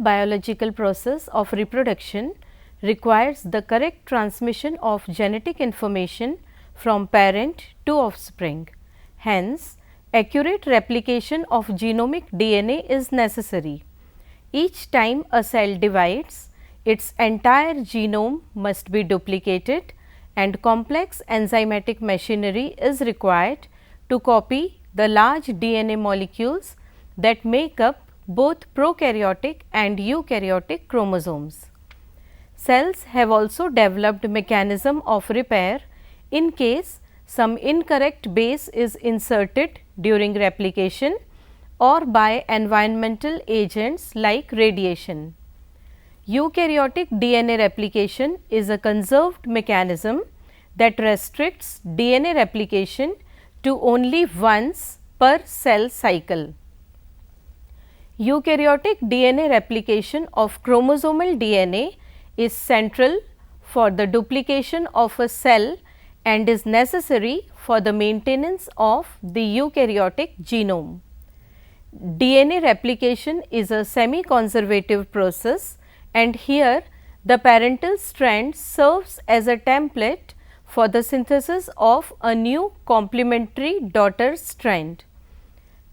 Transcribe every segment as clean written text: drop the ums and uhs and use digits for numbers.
Biological process of reproduction requires the correct transmission of genetic information from parent to offspring. Hence, accurate replication of genomic DNA is necessary. Each time a cell divides, its entire genome must be duplicated and complex enzymatic machinery is required to copy the large DNA molecules that make up both prokaryotic and eukaryotic chromosomes. Cells have also developed mechanism of repair in case some incorrect base is inserted during replication or by environmental agents like radiation. Eukaryotic DNA replication is a conserved mechanism that restricts DNA replication to only once per cell cycle. Eukaryotic DNA replication of chromosomal DNA is central for the duplication of a cell and is necessary for the maintenance of the eukaryotic genome. DNA replication is a semi-conservative process, and here the parental strand serves as a template for the synthesis of a new complementary daughter strand.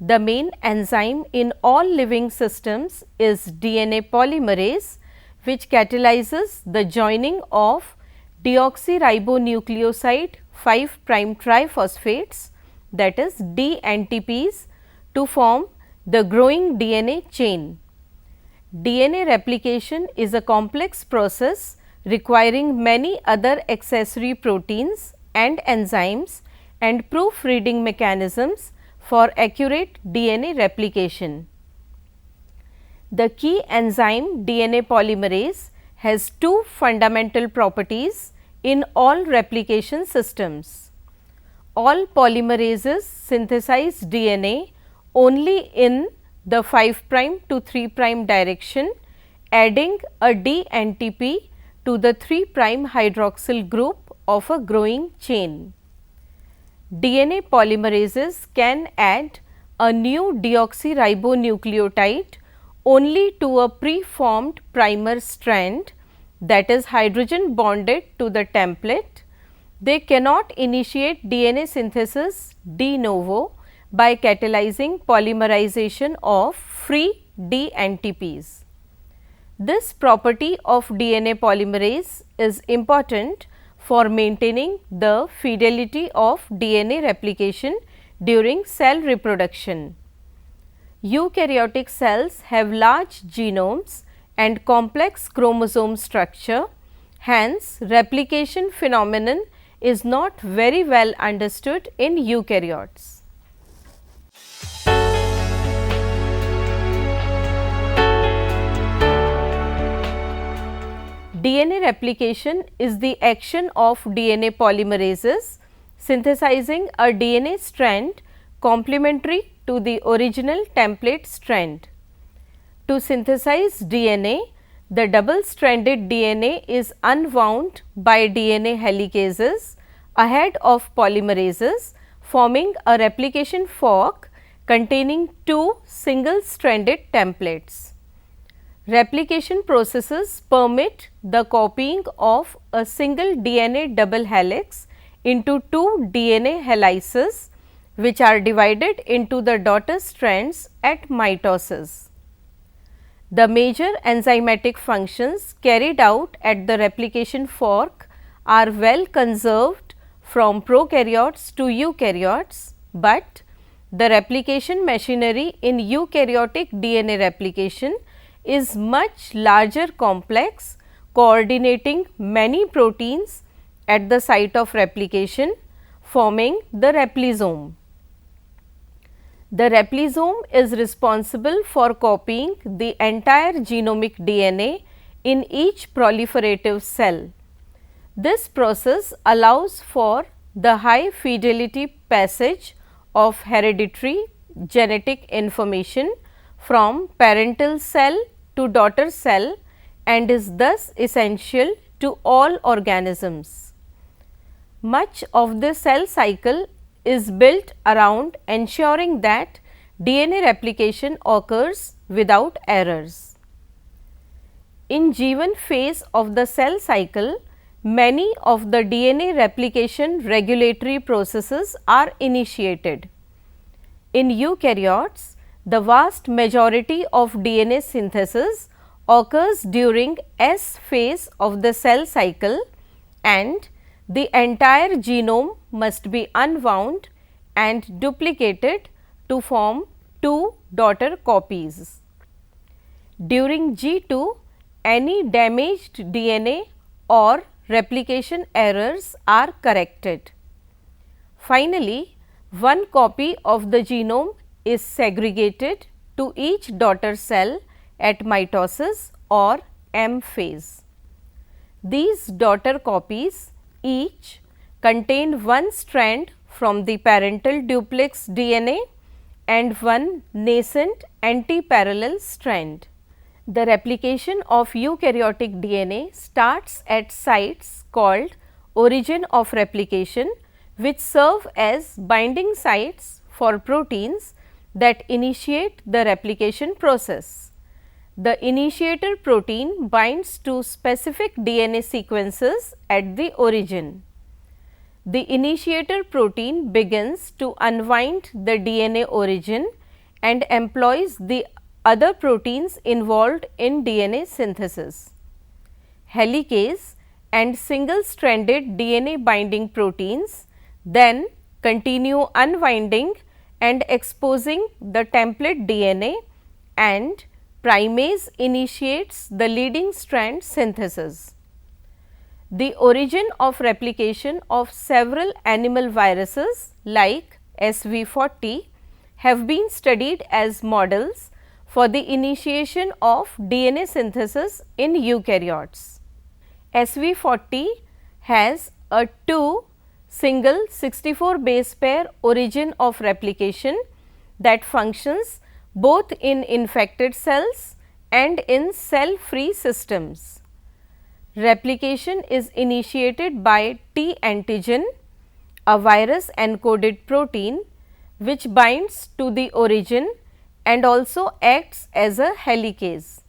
The main enzyme in all living systems is DNA polymerase, which catalyzes the joining of deoxyribonucleoside 5' triphosphates, that is DNTPs, to form the growing DNA chain. DNA replication is a complex process requiring many other accessory proteins and enzymes and proofreading mechanisms for accurate DNA replication. The key enzyme DNA polymerase has two fundamental properties in all replication systems. All polymerases synthesize DNA only in the 5' to 3' direction, adding a DNTP to the 3' hydroxyl group of a growing chain. DNA polymerases can add a new deoxyribonucleotide only to a preformed primer strand, that is hydrogen bonded to the template. They cannot initiate DNA synthesis de novo by catalyzing polymerization of free DNTPs. This property of DNA polymerase is important for maintaining the fidelity of DNA replication during cell reproduction. Eukaryotic cells have large genomes and complex chromosome structure, hence replication phenomenon is not very well understood in eukaryotes. DNA replication is the action of DNA polymerases synthesizing a DNA strand complementary to the original template strand. To synthesize DNA, the double stranded DNA is unwound by DNA helicases ahead of polymerases, forming a replication fork containing two single stranded templates. Replication processes permit the copying of a single DNA double helix into two DNA helices, which are divided into the daughter strands at mitosis. The major enzymatic functions carried out at the replication fork are well conserved from prokaryotes to eukaryotes, but the replication machinery in eukaryotic DNA replication is much larger complex, coordinating many proteins at the site of replication, forming the replisome. The replisome is responsible for copying the entire genomic DNA in each proliferative cell. This process allows for the high fidelity passage of hereditary genetic information from parental cell to daughter cell and is thus essential to all organisms. Much of the cell cycle is built around ensuring that DNA replication occurs without errors. In G1 phase of the cell cycle, many of the DNA replication regulatory processes are initiated. In eukaryotes, the vast majority of DNA synthesis occurs during S phase of the cell cycle, and the entire genome must be unwound and duplicated to form two daughter copies. During G2, any damaged DNA or replication errors are corrected. Finally, one copy of the genome is segregated to each daughter cell at mitosis or M phase. These daughter copies each contain one strand from the parental duplex DNA and one nascent anti-parallel strand. The replication of eukaryotic DNA starts at sites called origin of replication, which serve as binding sites for proteins that initiate the replication process. The initiator protein binds to specific DNA sequences at the origin. The initiator protein begins to unwind the DNA origin and employs the other proteins involved in DNA synthesis. Helicase and single stranded DNA binding proteins then continue unwinding and exposing the template DNA, and primase initiates the leading strand synthesis. The origin of replication of several animal viruses like SV40 have been studied as models for the initiation of DNA synthesis in eukaryotes. SV40 has a 2 single 64 base pair origin of replication that functions both in infected cells and in cell free systems. Replication is initiated by T antigen, a virus encoded protein which binds to the origin and also acts as a helicase.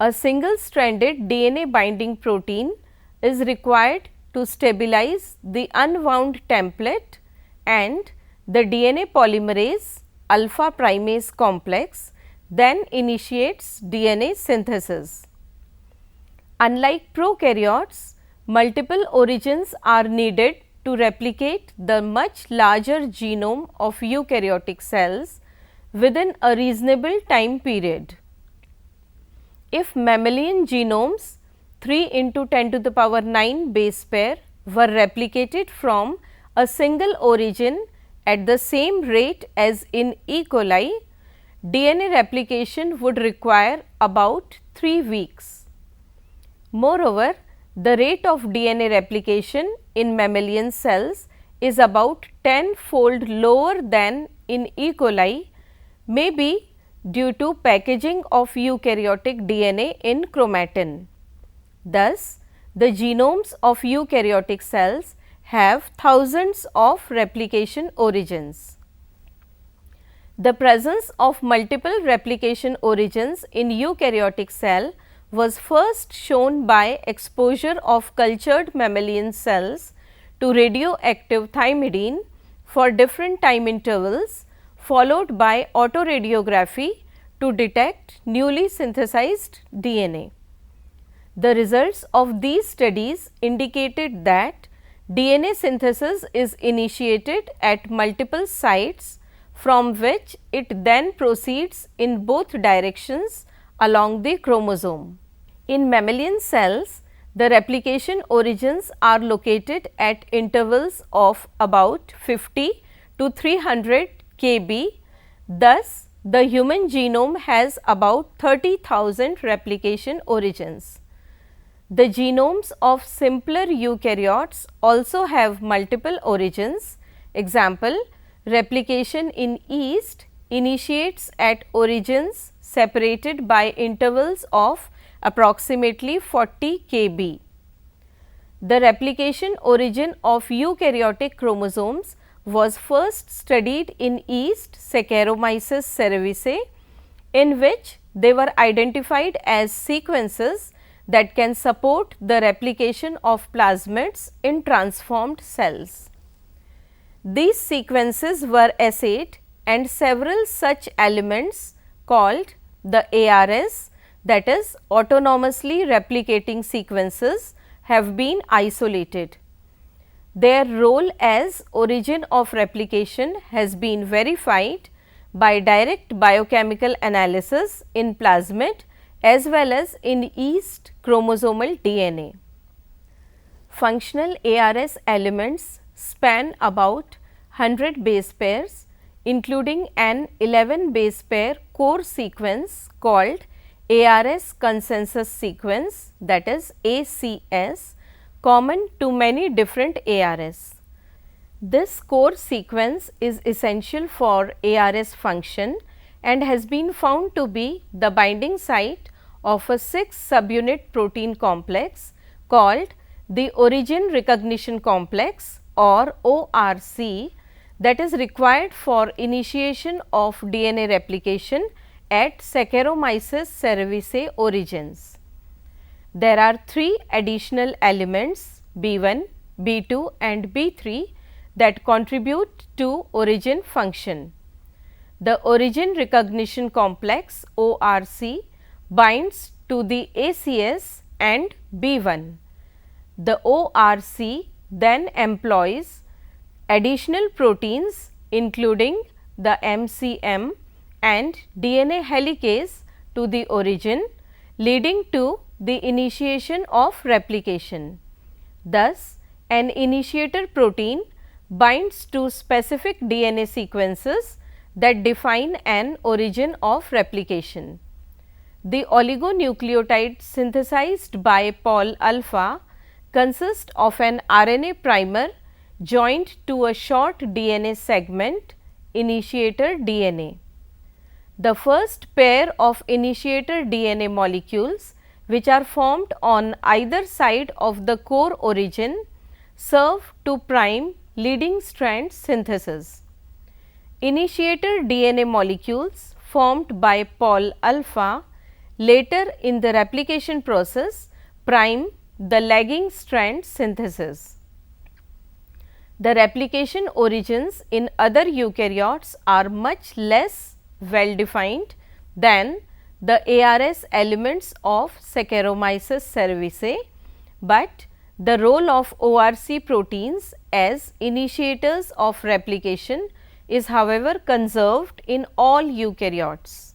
A single stranded DNA binding protein is required to stabilize the unwound template, and the DNA polymerase alpha primase complex then initiates DNA synthesis. Unlike prokaryotes, multiple origins are needed to replicate the much larger genome of eukaryotic cells within a reasonable time period. If mammalian genomes 3 into 10 to the power 9 base pair were replicated from a single origin at the same rate as in E. coli, DNA replication would require about 3 weeks. Moreover, the rate of DNA replication in mammalian cells is about 10-fold lower than in E. coli, maybe due to packaging of eukaryotic DNA in chromatin. Thus, the genomes of eukaryotic cells have thousands of replication origins. The presence of multiple replication origins in eukaryotic cell was first shown by exposure of cultured mammalian cells to radioactive thymidine for different time intervals, followed by autoradiography to detect newly synthesized DNA. The results of these studies indicated that DNA synthesis is initiated at multiple sites, from which it then proceeds in both directions along the chromosome. In mammalian cells, the replication origins are located at intervals of about 50 to 300 kb. Thus, the human genome has about 30,000 replication origins. The genomes of simpler eukaryotes also have multiple origins. Example, replication in yeast initiates at origins separated by intervals of approximately 40 kb. The replication origin of eukaryotic chromosomes was first studied in yeast Saccharomyces cerevisiae, in which they were identified as sequences that can support the replication of plasmids in transformed cells. These sequences were assayed and several such elements called the ARS, that is autonomously replicating sequences, have been isolated. Their role as origin of replication has been verified by direct biochemical analysis in plasmid as well as in yeast chromosomal DNA. Functional ARS elements span about 100 base pairs, including an 11 base pair core sequence called ARS consensus sequence, that is ACS, common to many different ARS. This core sequence is essential for ARS function and has been found to be the binding site of a 6 subunit protein complex called the origin recognition complex or ORC, that is required for initiation of DNA replication at Saccharomyces cerevisiae origins. There are 3 additional elements B1, B2 and B3 that contribute to origin function. The origin recognition complex ORC binds to the ACS and B1. The ORC then employs additional proteins including the MCM and DNA helicase to the origin, leading to the initiation of replication. Thus, an initiator protein binds to specific DNA sequences that define an origin of replication. The oligonucleotide synthesized by Pol alpha consists of an RNA primer joined to a short DNA segment, initiator DNA. The first pair of initiator DNA molecules, which are formed on either side of the core origin, serve to prime leading strand synthesis. Initiator DNA molecules formed by Pol alpha later in the replication process prime the lagging strand synthesis. The replication origins in other eukaryotes are much less well defined than the ARS elements of Saccharomyces cerevisiae, but the role of ORC proteins as initiators of replication is however conserved in all eukaryotes.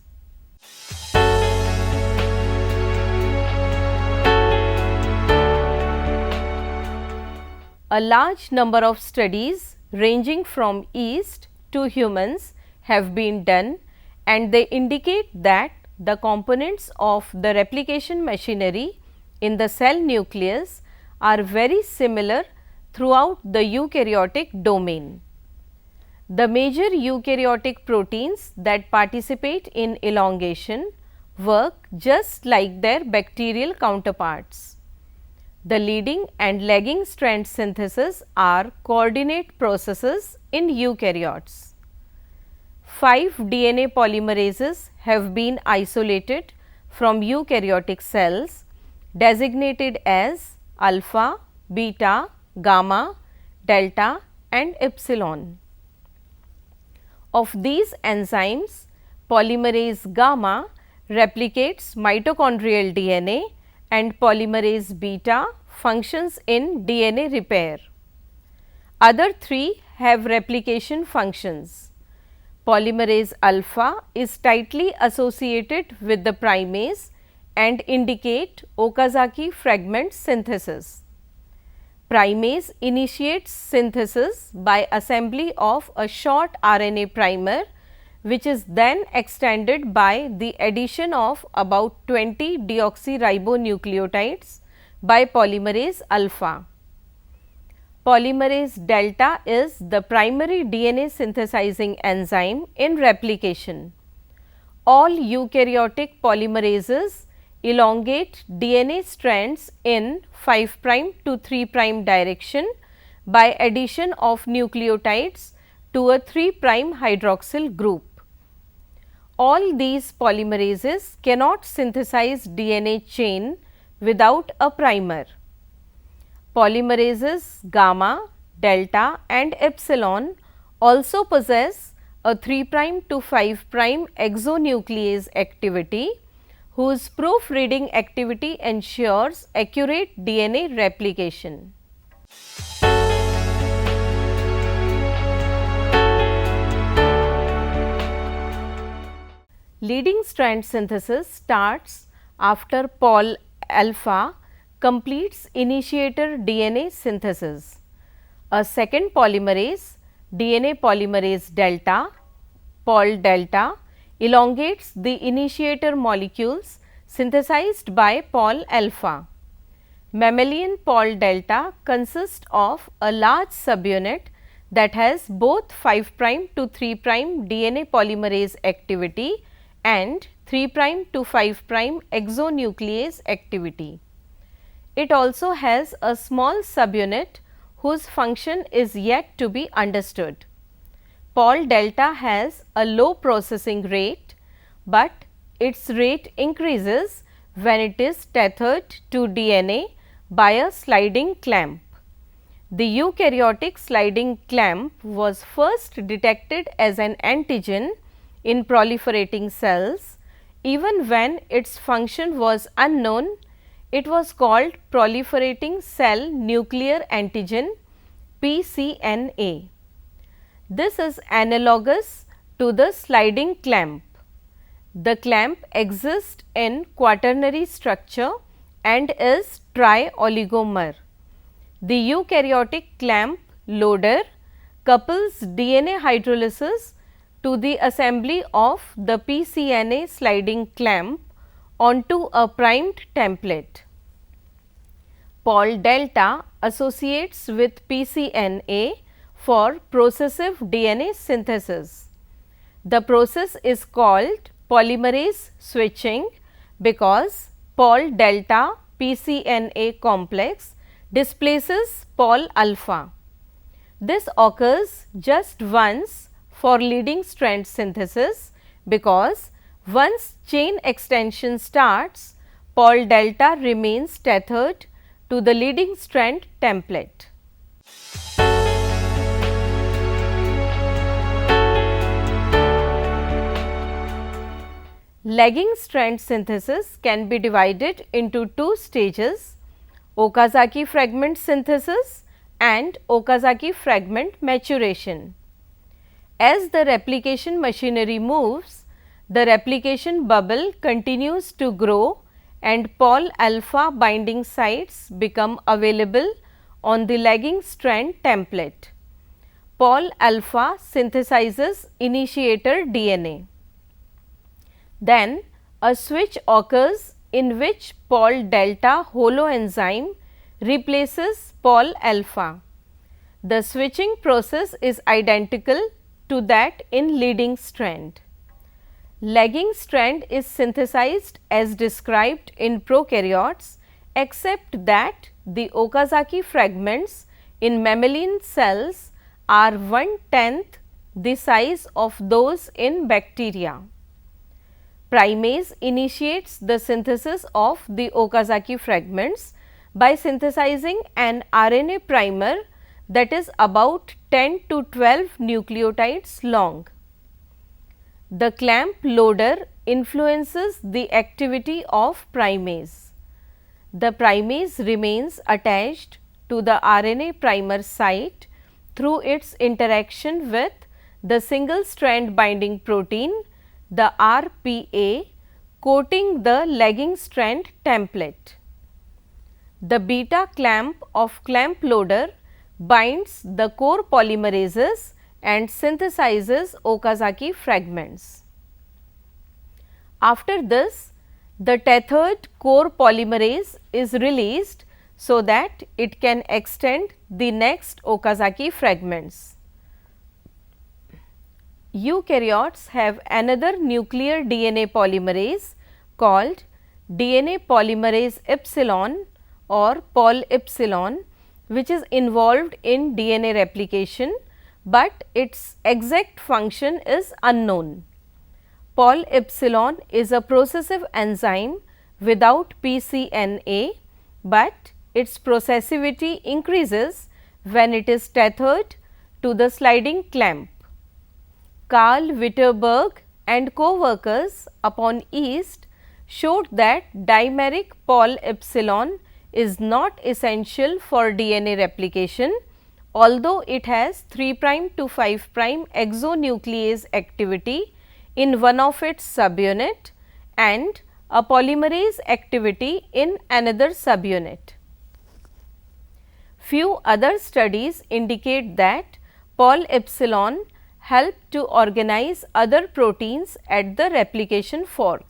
A large number of studies ranging from yeast to humans have been done, and they indicate that the components of the replication machinery in the cell nucleus are very similar throughout the eukaryotic domain. The major eukaryotic proteins that participate in elongation work just like their bacterial counterparts. The leading and lagging strand synthesis are coordinate processes in eukaryotes. 5 DNA polymerases have been isolated from eukaryotic cells designated as alpha, beta, gamma, delta and epsilon. Of these enzymes, polymerase gamma replicates mitochondrial DNA and polymerase beta functions in DNA repair. Other 3 have replication functions. Polymerase alpha is tightly associated with the primase and indicate Okazaki fragment synthesis. Primase initiates synthesis by assembly of a short RNA primer, which is then extended by the addition of about 20 deoxyribonucleotides by polymerase alpha. Polymerase delta is the primary DNA synthesizing enzyme in replication. All eukaryotic polymerases elongate DNA strands in 5' to 3' direction by addition of nucleotides to a 3' hydroxyl group. All these polymerases cannot synthesize DNA chain without a primer. Polymerases gamma, delta and epsilon also possess a 3' to 5' exonuclease activity, whose proofreading activity ensures accurate DNA replication. Leading strand synthesis starts after Pol alpha completes initiator DNA synthesis. A second polymerase, DNA polymerase delta, Pol delta, elongates the initiator molecules synthesized by Pol alpha. Mammalian Pol delta consists of a large subunit that has both 5' to 3' DNA polymerase activity and 3' to 5' exonuclease activity. It also has a small subunit whose function is yet to be understood. Pol delta has a low processing rate, but its rate increases when it is tethered to DNA by a sliding clamp. The eukaryotic sliding clamp was first detected as an antigen in proliferating cells. Even when its function was unknown, it was called proliferating cell nuclear antigen (PCNA). This is analogous to the sliding clamp. The clamp exists in quaternary structure and is tri-oligomer. The eukaryotic clamp loader couples DNA hydrolysis to the assembly of the PCNA sliding clamp onto a primed template. Pol delta associates with PCNA for processive DNA synthesis. The process is called polymerase switching because Pol delta PCNA complex displaces Pol alpha. This occurs just once for leading strand synthesis because once chain extension starts, Pol delta remains tethered to the leading strand template. Lagging strand synthesis can be divided into two stages: Okazaki fragment synthesis and Okazaki fragment maturation. As the replication machinery moves, the replication bubble continues to grow and Pol alpha binding sites become available on the lagging strand template. Pol alpha synthesizes initiator DNA. Then a switch occurs in which Pol delta holoenzyme replaces Pol alpha. The switching process is identical to that in leading strand. Lagging strand is synthesized as described in prokaryotes, except that the Okazaki fragments in mammalian cells are 1/10 the size of those in bacteria. Primase initiates the synthesis of the Okazaki fragments by synthesizing an RNA primer that is about 10 to 12 nucleotides long. The clamp loader influences the activity of primase. The primase remains attached to the RNA primer site through its interaction with the single strand binding protein, the RPA, coating the lagging strand template. The beta clamp of clamp loader binds the core polymerases and synthesizes Okazaki fragments. After this, the tethered core polymerase is released so that it can extend the next Okazaki fragments. Eukaryotes have another nuclear DNA polymerase called DNA polymerase epsilon or Pol epsilon, which is involved in DNA replication, but its exact function is unknown. Pol epsilon is a processive enzyme without pCNA, but its processivity increases when it is tethered to the sliding clamp. Carl Witterberg and co-workers upon yeast showed that dimeric Pol epsilon is not essential for DNA replication, although it has 3' to 5' exonuclease activity in one of its subunit and a polymerase activity in another subunit. Few other studies indicate that Pol epsilon help to organize other proteins at the replication fork.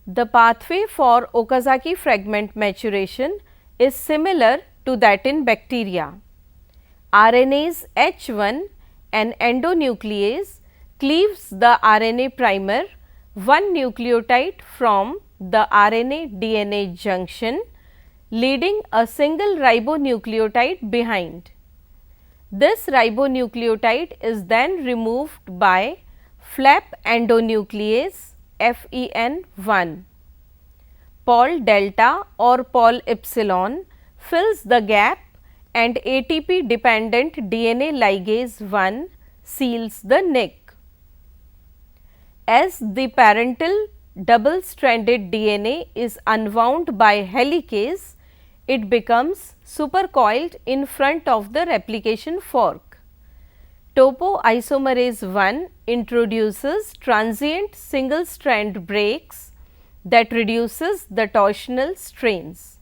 The pathway for Okazaki fragment maturation is similar to that in bacteria. RNase H1, an endonuclease, cleaves the RNA primer one nucleotide from the RNA DNA junction, leaving a single ribonucleotide behind. This ribonucleotide is then removed by flap endonuclease FEN1. Pol delta or Pol epsilon fills the gap and ATP dependent DNA ligase 1 seals the nick. As the parental double stranded DNA is unwound by helicase, it becomes supercoiled in front of the replication fork. Topoisomerase 1 introduces transient single strand breaks that reduces the torsional strains.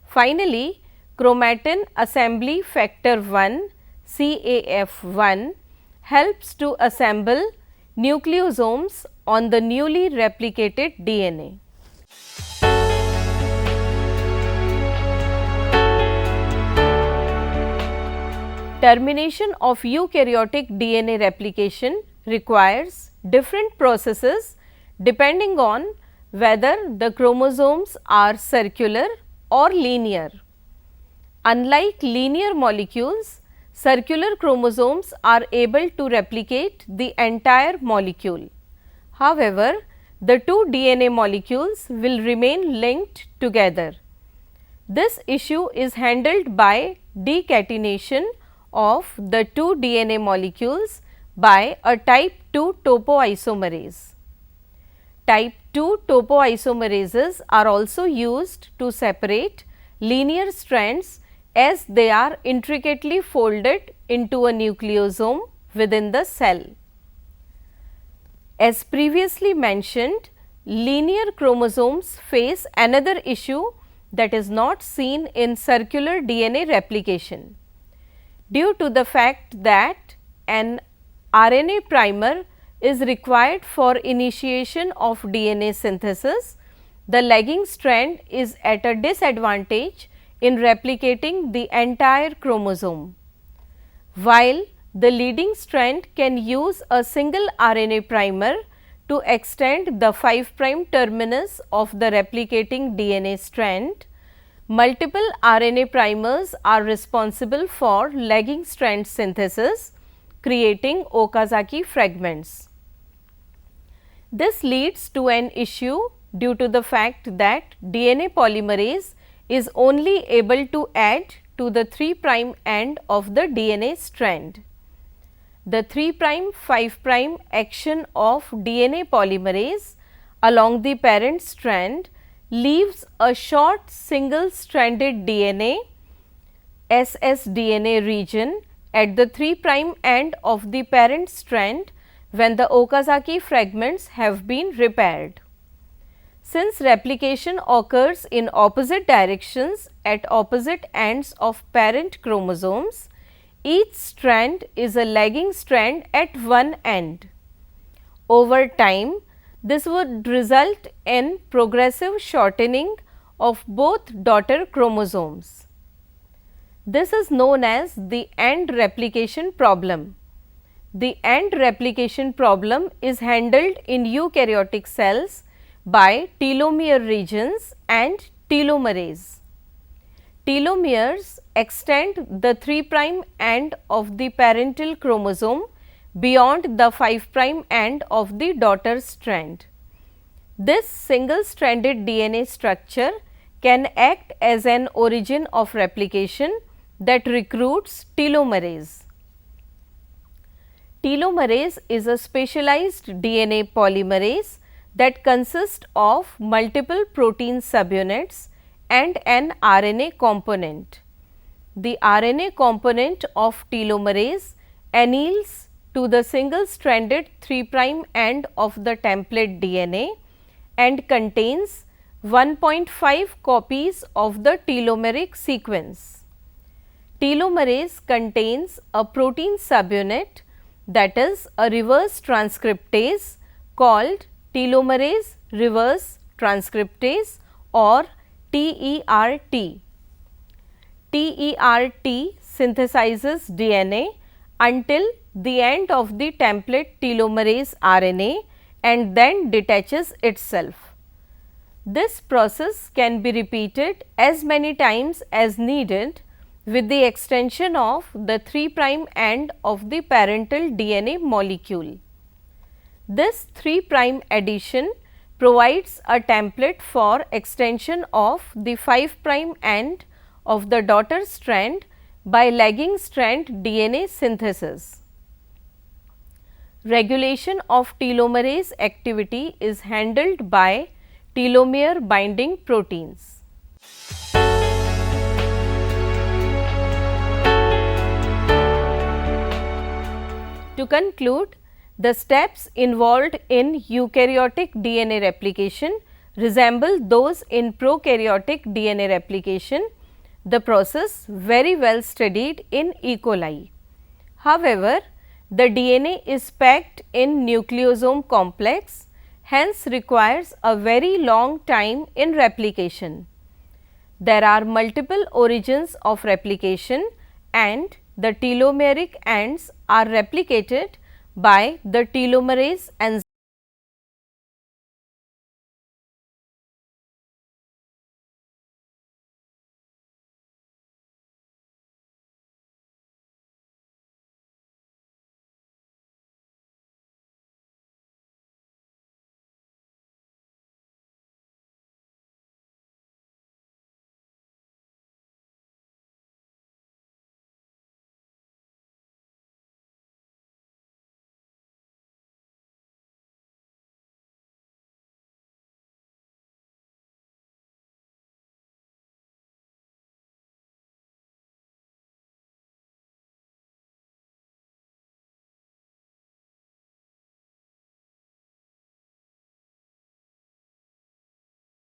Finally, chromatin assembly factor 1 CAF1 helps to assemble nucleosomes on the newly replicated DNA. Termination of eukaryotic DNA replication requires different processes depending on whether the chromosomes are circular or linear. Unlike linear molecules, circular chromosomes are able to replicate the entire molecule. However, the two DNA molecules will remain linked together. This issue is handled by decatenation of the two DNA molecules by a type 2 topoisomerase. Type 2 topoisomerases are also used to separate linear strands as they are intricately folded into a nucleosome within the cell. As previously mentioned, linear chromosomes face another issue that is not seen in circular DNA replication. Due to the fact that an RNA primer is required for initiation of DNA synthesis, the lagging strand is at a disadvantage in replicating the entire chromosome. While the leading strand can use a single RNA primer to extend the 5' terminus of the replicating DNA strand, multiple RNA primers are responsible for lagging strand synthesis, creating Okazaki fragments. This leads to an issue due to the fact that DNA polymerase is only able to add to the 3' end of the DNA strand. The 3' 5' action of DNA polymerase along the parent strand leaves a short single stranded DNA ssDNA region at the 3' end of the parent strand when the Okazaki fragments have been repaired. Since replication occurs in opposite directions at opposite ends of parent chromosomes, each strand is a lagging strand at one end. Over time, this would result in progressive shortening of both daughter chromosomes. This is known as the end replication problem. The end replication problem is handled in eukaryotic cells by telomere regions and telomerase. Telomeres extend the 3' end of the parental chromosome beyond the 5' end of the daughter strand. This single stranded DNA structure can act as an origin of replication that recruits telomerase. Telomerase is a specialized DNA polymerase that consists of multiple protein subunits and an RNA component. The RNA component of telomerase anneals to the single stranded 3' end of the template DNA and contains 1.5 copies of the telomeric sequence. Telomerase contains a protein subunit, that is a reverse transcriptase called telomerase reverse transcriptase or TERT. TERT synthesizes DNA until the end of the template telomerase RNA and then detaches itself. This process can be repeated as many times as needed with the extension of the 3' end of the parental DNA molecule. This 3' addition provides a template for extension of the 5' end of the daughter strand by lagging strand DNA synthesis. Regulation of telomerase activity is handled by telomere binding proteins. To conclude, the steps involved in eukaryotic DNA replication resemble those in prokaryotic DNA replication, the process very well studied in E. coli. However, the DNA is packed in nucleosome complex, hence requires a very long time in replication. There are multiple origins of replication and the telomeric ends are replicated by the telomerase enzyme.